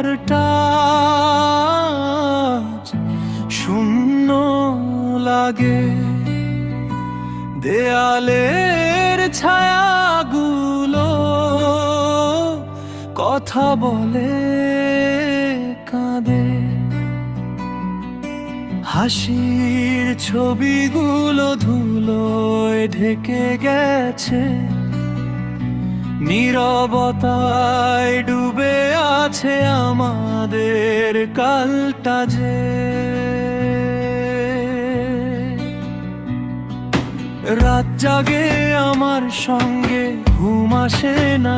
ঘরটা শূন্য লাগে, দেয়ালের ছায়াগুলো কথা বলে কাঁদে, হাসির ছবিগুলো ধুলোয় ঢেকে গেছে, নীরবতায় ডুবে আছে আমাদের কালটা যে। রাত জাগে আমার সঙ্গে, ঘুম আসে না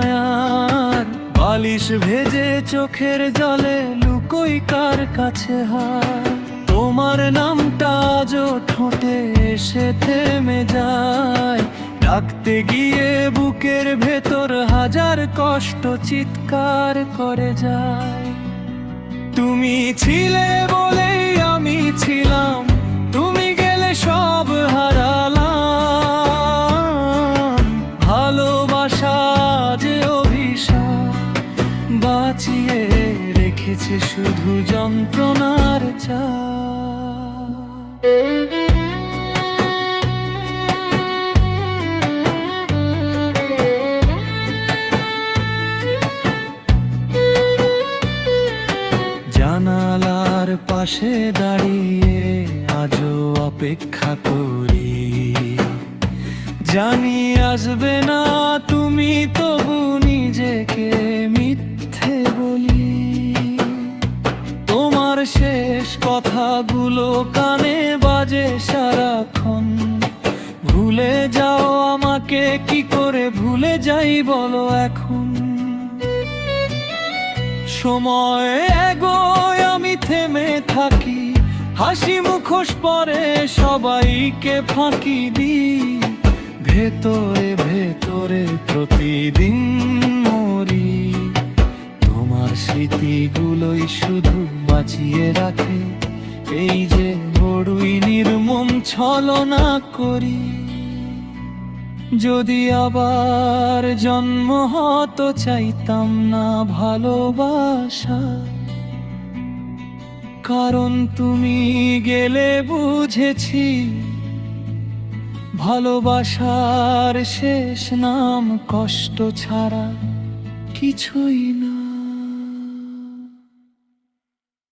আর, বালিশ ভেজে চোখের জলে লুকোই কার কাছে হার। তোমার নামটা আজও ঠোঁটে এসে থেমে যায়, ডাকতে গিয়ে বুকের ভেতর হাজার কষ্ট চিৎকার করে যায়। তুমি ছিলে বলেই আমি ছিলাম, তুমি গেলে সব হারালাম। ভালোবাসা যে অভিশাপ, বাঁচিয়ে রেখেছে শুধু যন্ত্রণার চাপ। জানালার পাশে দাঁড়িয়ে আজও অপেক্ষা করি, জানি আসবে না তুমি, তবু নিজেকে মিথ্যে বলি। তোমার শেষ কথাগুলো কানে বাজে সারাক্ষণ, ভুলে যাও আমাকে, কি করে ভুলে যাই বলো এখন। সময় এগোয় আমি থেমে থাকি, হাসি মুখোশ পরে সবাইকে ফাঁকি দিই, ভেতরে ভেতরে প্রতিদিন মরি। তোমার স্মৃতিগুলোই শুধু বাঁচিয়ে রাখে এই যে বড়ই নির্মম ছলনা করি। যদি আবার জন্ম হতো চাইতাম না ভালোবাসা, কারণ তুমি গেলে বুঝেছি ভালোবাসার শেষ নাম কষ্ট ছাড়া কিছুই না।